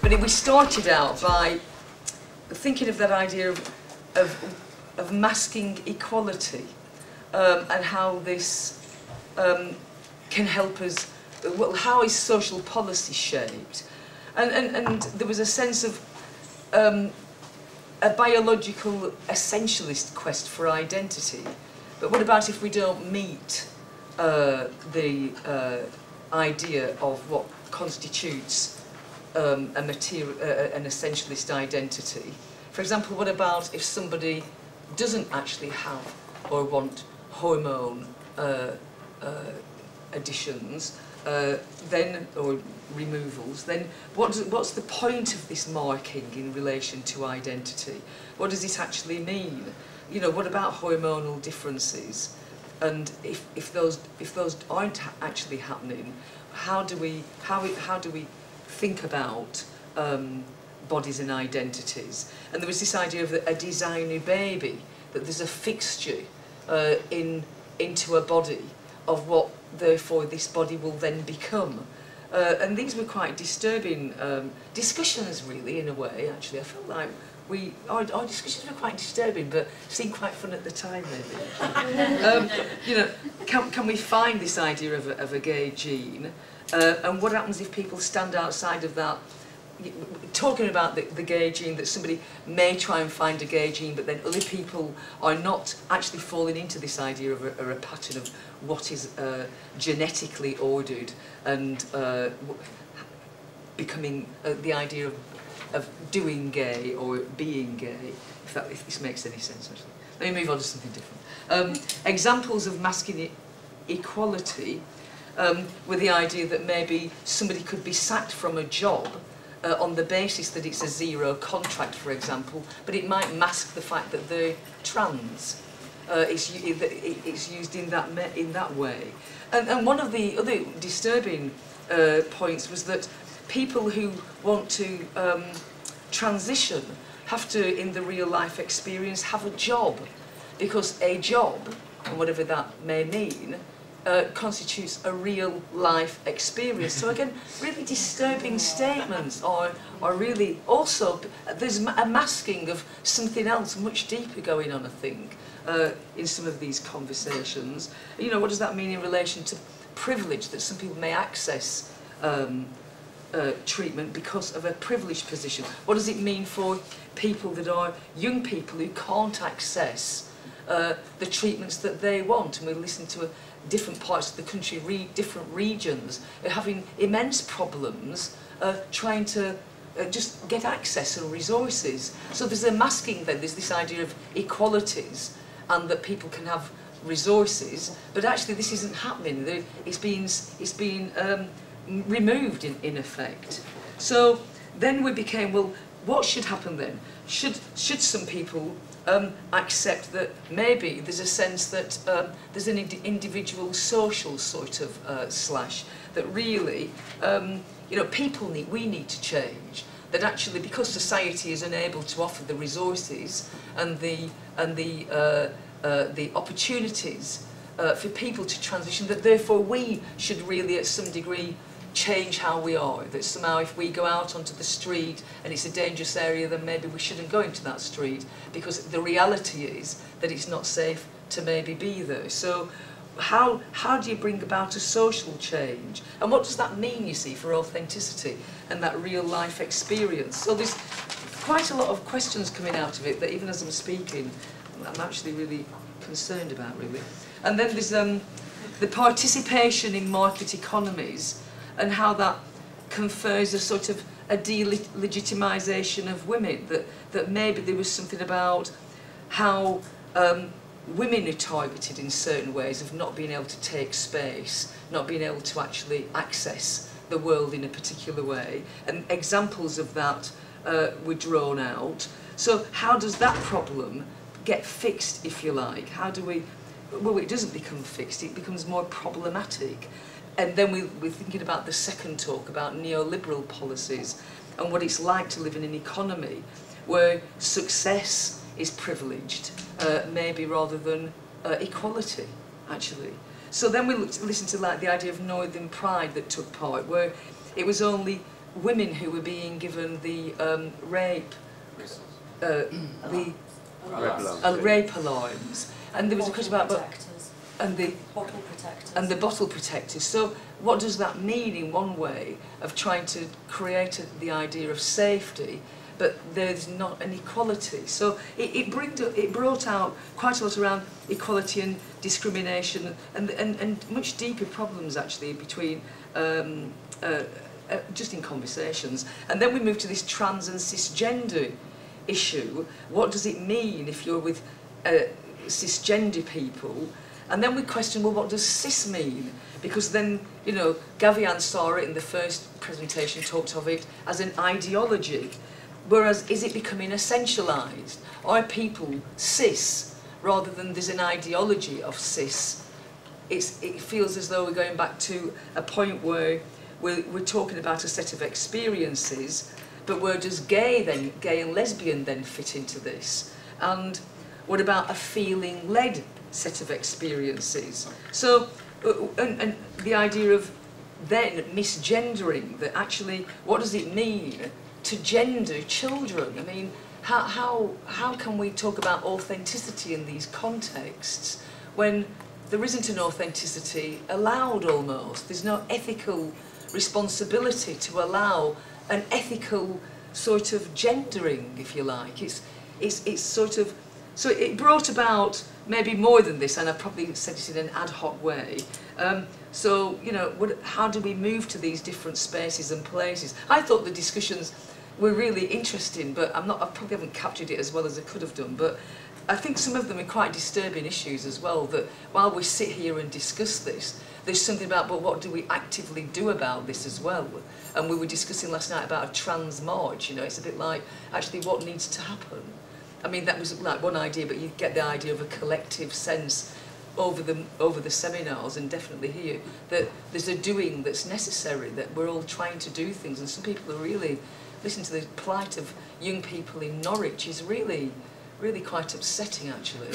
But we started out by thinking of that idea of masking equality and how this can help us. Well, how is social policy shaped? And there was a sense of a biological essentialist quest for identity. But what about if we don't meet the idea of what constitutes an essentialist identity? For example, what about if somebody doesn't actually have or want hormone additions, then, or removals, then what's the point of this marking in relation to identity? What does it actually mean? You know, what about hormonal differences? And if those aren't actually happening, how do we think about bodies and identities? And there was this idea of a designer baby, that there's a fixture into a body of what therefore this body will then become. And these were quite disturbing discussions, really, in a way. Actually, I felt like our discussions were quite disturbing, but seemed quite fun at the time, maybe. You know, can we find this idea of a gay gene? And what happens if people stand outside of that? Talking about the gay gene, that somebody may try and find a gay gene, but then other people are not actually falling into this idea of a pattern of what is genetically ordered, and becoming the idea of doing gay or being gay, if this makes any sense, actually. Let me move on to something different. Examples of masculine equality were the idea that maybe somebody could be sacked from a job on the basis that it's a zero contract, for example, but it might mask the fact that they're trans. It's used in that way. And one of the other disturbing points was that people who want to transition have to, in the real life experience, have a job, because a job, and whatever that may mean, constitutes a real life experience. So again, really disturbing statements are really also, there's a masking of something else much deeper going on, I think, in some of these conversations. You know, what does that mean in relation to privilege, that some people may access treatment because of a privileged position? What does it mean for people that are young people who can't access the treatments that they want? And we listen to different parts of the country, different regions, are having immense problems trying to just get access and resources. So there's a masking then, there's this idea of equalities and that people can have resources, but actually this isn't happening. It's been removed in effect. So then we became, well, what should happen then? Should some people accept that maybe there's a sense that there's an individual social sort of slash, that really, you know, we need to change. That actually, because society is unable to offer the resources and the opportunities for people to transition, that therefore we should really, at some degree, change how we are. That somehow if we go out onto the street and it's a dangerous area, then maybe we shouldn't go into that street, because the reality is that it's not safe to maybe be there. So how do you bring about a social change? And what does that mean, you see, for authenticity and that real life experience? So there's quite a lot of questions coming out of it that even as I'm speaking, I'm actually really concerned about, really. And then there's the participation in market economies, and how that confers a sort of a delegitimisation of women, that maybe there was something about how women are targeted in certain ways of not being able to take space, not being able to actually access the world in a particular way, and examples of that were drawn out. So how does that problem get fixed, if you like? How do we, well, it doesn't become fixed, it becomes more problematic. And then we're thinking about the second talk about neoliberal policies and what it's like to live in an economy where success is privileged, maybe rather than equality, actually. So then we listened to like the idea of Northern Pride that took part, where it was only women who were being given the rape alarms, and there was a question about the bottle protectors. So what does that mean in one way of trying to create the idea of safety, but there's not an equality? So it brought out quite a lot around equality and discrimination and much deeper problems actually between just in conversations. And then we moved to this trans and cisgender issue. What does it mean if you're with cisgender people? And then we question, well, what does cis mean? Because then, you know, Gavian saw it in the first presentation, talked of it as an ideology. Whereas, is it becoming essentialised? Are people cis rather than there's an ideology of cis? It feels as though we're going back to a point where we're talking about a set of experiences, but where does gay and lesbian then fit into this? And what about a feeling-led set of experiences? So, and the idea of then misgendering, that actually, what does it mean to gender children? I mean, how can we talk about authenticity in these contexts when there isn't an authenticity allowed almost? There's no ethical responsibility to allow an ethical sort of gendering, if you like. It's sort of, so it brought about maybe more than this, and I've probably said it in an ad hoc way. So, you know, how do we move to these different spaces and places? I thought the discussions were really interesting, but I probably haven't captured it as well as I could have done. But I think some of them are quite disturbing issues as well, that while we sit here and discuss this, there's something about, but what do we actively do about this as well? And we were discussing last night about a trans march, you know, it's a bit like, actually, what needs to happen? I mean, that was like one idea, but you get the idea of a collective sense over the seminars, and definitely here, that there's a doing that's necessary, that we're all trying to do things, and some people are really, listen to the plight of young people in Norwich is really quite upsetting actually.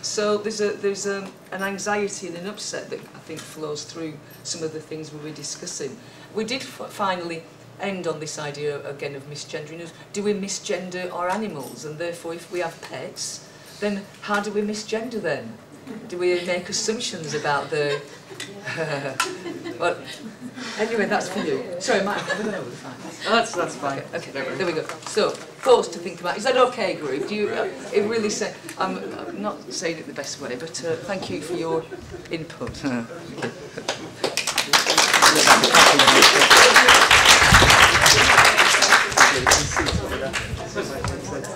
So there's an anxiety and an upset that I think flows through some of the things we were discussing. We did finally end on this idea again of misgendering. Do we misgender our animals? And therefore, if we have pets, then how do we misgender them? Do we make assumptions about the... well, anyway, that's for you. Sorry, Mike, I don't know, we're fine. Oh, that's fine. Okay, there we go. So, thoughts to think about. Is that okay, group? Do you, it really say, I'm not saying it the best way, but thank you for your input.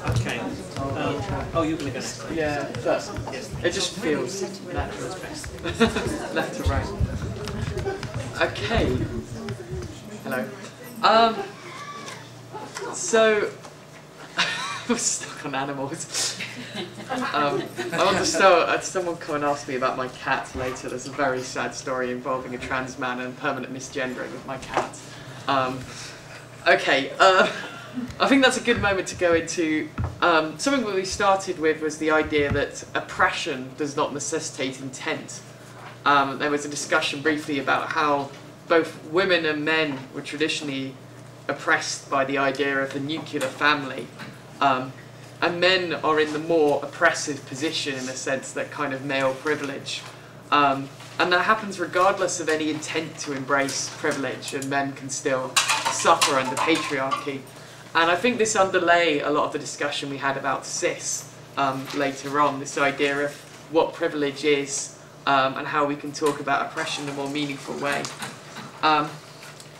Okay. Oh, you're going to go next. Yeah, first. Yes. It just feels natural. Left to right. Okay. Hello. So we're stuck on animals. I want to start. Someone come and ask me about my cat later. There's a very sad story involving a trans man and permanent misgendering of my cat. Okay. I think that's a good moment to go into something that we started with was the idea that oppression does not necessitate intent. There was a discussion briefly about how both women and men were traditionally oppressed by the idea of the nuclear family, and men are in the more oppressive position in the sense that kind of male privilege. And that happens regardless of any intent to embrace privilege, and men can still suffer under patriarchy. And I think this underlay a lot of the discussion we had about cis later on, this idea of what privilege is and how we can talk about oppression in a more meaningful way. And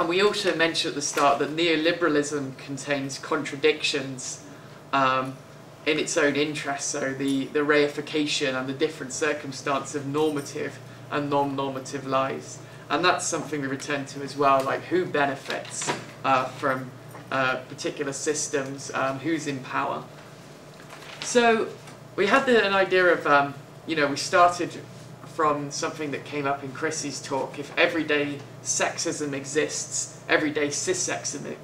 we also mentioned at the start that neoliberalism contains contradictions in its own interest, so the reification and the different circumstance of normative and non-normative lives. And that's something we return to as well, like who benefits from particular systems, who's in power. So we had an idea of, you know, we started from something that came up in Chrissy's talk. If everyday sexism exists, everyday cissexism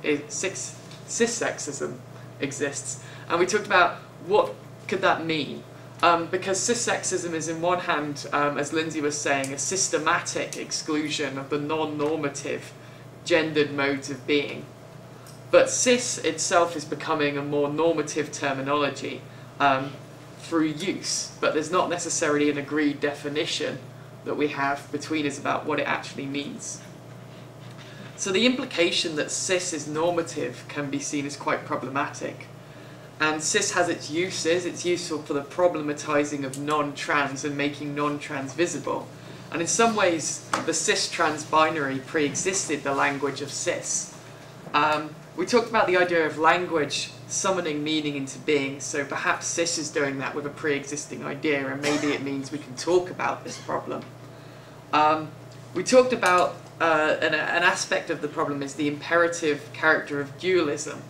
exists. And we talked about what could that mean? Because cissexism is, in one hand, as Lindsay was saying, a systematic exclusion of the non-normative gendered modes of being. But cis itself is becoming a more normative terminology through use, but there's not necessarily an agreed definition that we have between us about what it actually means. So the implication that cis is normative can be seen as quite problematic. And cis has its uses. It's useful for the problematizing of non-trans and making non-trans visible. And in some ways, the cis-trans binary pre-existed the language of cis. We talked about the idea of language summoning meaning into being, so perhaps cis is doing that with a pre-existing idea, and maybe it means we can talk about this problem. We talked about an aspect of the problem is the imperative character of dualism.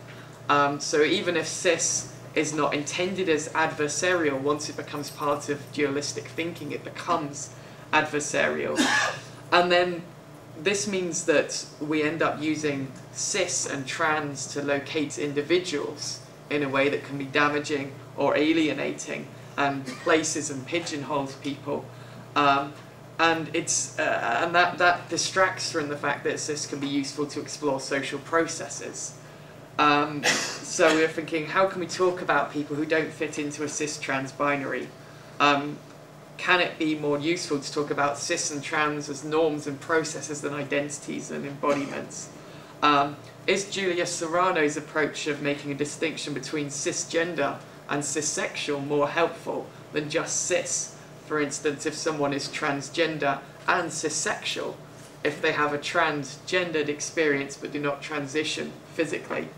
So even if cis is not intended as adversarial, once it becomes part of dualistic thinking, it becomes adversarial. And then this means that we end up using cis and trans to locate individuals in a way that can be damaging or alienating, and places and pigeonholes people. And that distracts from the fact that cis can be useful to explore social processes. So we're thinking, how can we talk about people who don't fit into a cis-trans binary? Can it be more useful to talk about cis and trans as norms and processes than identities and embodiments? Is Julia Serrano's approach of making a distinction between cisgender and cissexual more helpful than just cis? For instance, if someone is transgender and cissexual, if they have a transgendered experience but do not transition physically.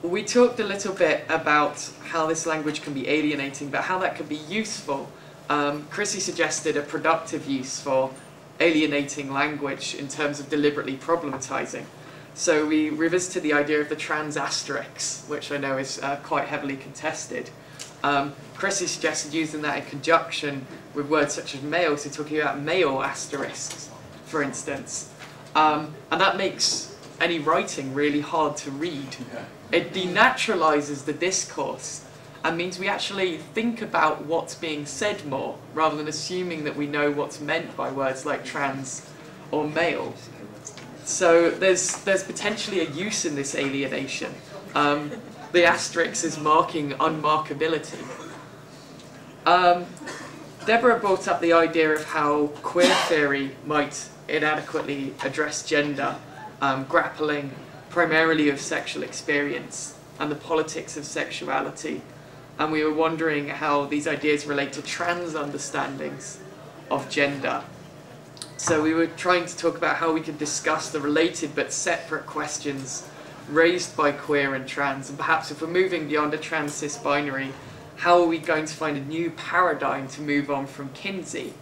We talked a little bit about how this language can be alienating, but how that could be useful. Chrissy suggested a productive use for alienating language in terms of deliberately problematizing. So we revisited the idea of the trans asterisk, which I know is quite heavily contested. Chrissy suggested using that in conjunction with words such as male, so talking about male asterisks, for instance. And that makes any writing really hard to read. It denaturalizes the discourse and means we actually think about what's being said more, rather than assuming that we know what's meant by words like trans or male. So there's potentially a use in this alienation. The asterisk is marking unmarkability. Deborah brought up the idea of how queer theory might inadequately address gender, grappling primarily with sexual experience and the politics of sexuality. And we were wondering how these ideas relate to trans understandings of gender. So we were trying to talk about how we could discuss the related but separate questions raised by queer and trans, and perhaps if we're moving beyond a trans-cis binary, how are we going to find a new paradigm to move on from Kinsey?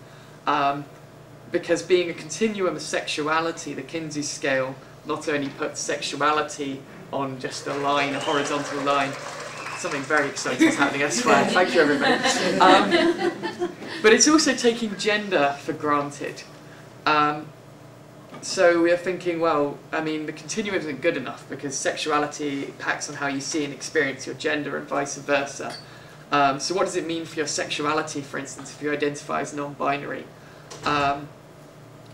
Because being a continuum of sexuality, the Kinsey scale not only puts sexuality on just a line, a horizontal line. Something very exciting is happening elsewhere. Thank you, everybody. But it's also taking gender for granted. So we're thinking, well, I mean, the continuum isn't good enough because sexuality impacts on how you see and experience your gender and vice versa. So what does it mean for your sexuality, for instance, if you identify as non-binary?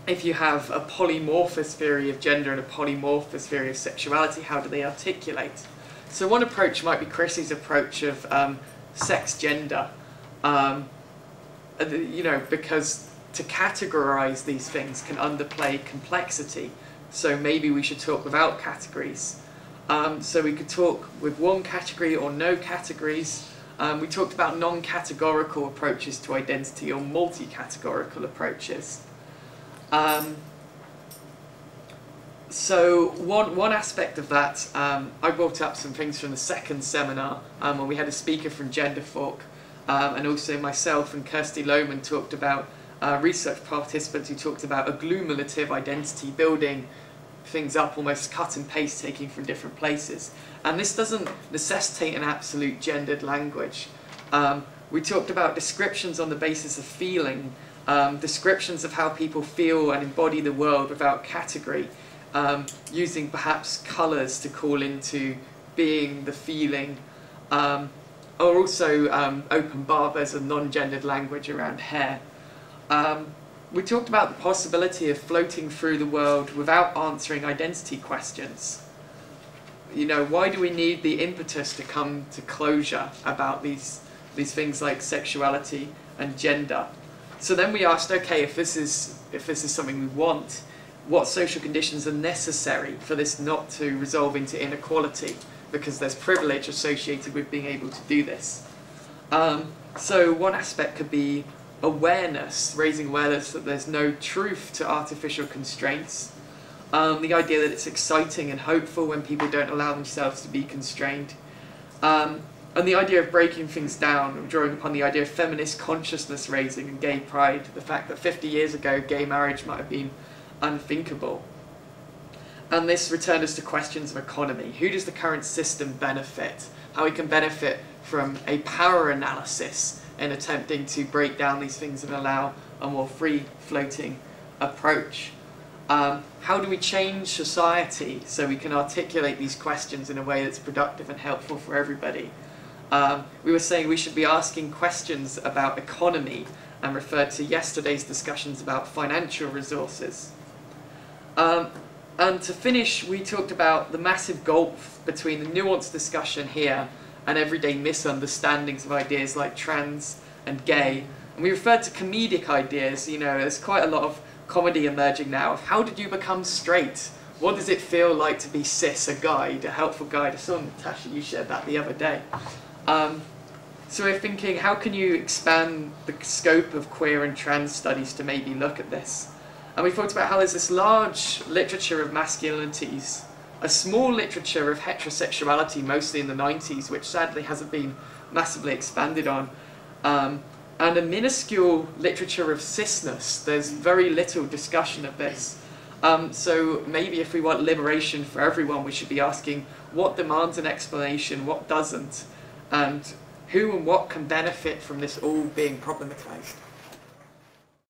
If you have a polymorphous theory of gender and a polymorphous theory of sexuality, how do they articulate? So one approach might be Chrissy's approach of sex-gender, you know, because to categorize these things can underplay complexity. So maybe we should talk without categories. So we could talk with one category or no categories. We talked about non-categorical approaches to identity or multi-categorical approaches. So one aspect of that, I brought up some things from the second seminar when we had a speaker from Genderfork, and also myself and Kirsty Lohman talked about research participants who talked about agglomerative identity, building things up, almost cut and paste, taking from different places. And this doesn't necessitate an absolute gendered language. We talked about descriptions on the basis of feeling, descriptions of how people feel and embody the world without category, using perhaps colours to call into being the feeling, or also open barbers and non-gendered language around hair. We talked about the possibility of floating through the world without answering identity questions. you know, why do we need the impetus to come to closure about these things like sexuality and gender? So then we asked, okay, if this is something we want, what social conditions are necessary for this not to resolve into inequality? Because there's privilege associated with being able to do this. So one aspect could be awareness, raising awareness that there's no truth to artificial constraints. The idea that it's exciting and hopeful when people don't allow themselves to be constrained. And the idea of breaking things down, drawing upon the idea of feminist consciousness raising and gay pride, the fact that 50 years ago gay marriage might have been unthinkable. And this returned us to questions of economy. Who does the current system benefit? How we can benefit from a power analysis in attempting to break down these things and allow a more free-floating approach. How do we change society so we can articulate these questions in a way that's productive and helpful for everybody? We were saying we should be asking questions about economy and referred to yesterday's discussions about financial resources. And to finish, we talked about the massive gulf between the nuanced discussion here and everyday misunderstandings of ideas like trans and gay. And we referred to comedic ideas. You know, there's quite a lot of comedy emerging now of how did you become straight? What does it feel like to be cis, a guide, a helpful guide? I saw, Natasha, you shared that the other day. So we're thinking, how can you expand the scope of queer and trans studies to maybe look at this? And we talked about how there's this large literature of masculinities, a small literature of heterosexuality, mostly in the 90s, which sadly hasn't been massively expanded on, and a minuscule literature of cisness. There's very little discussion of this. So maybe if we want liberation for everyone, we should be asking what demands an explanation, what doesn't, and who and what can benefit from this all being problematized.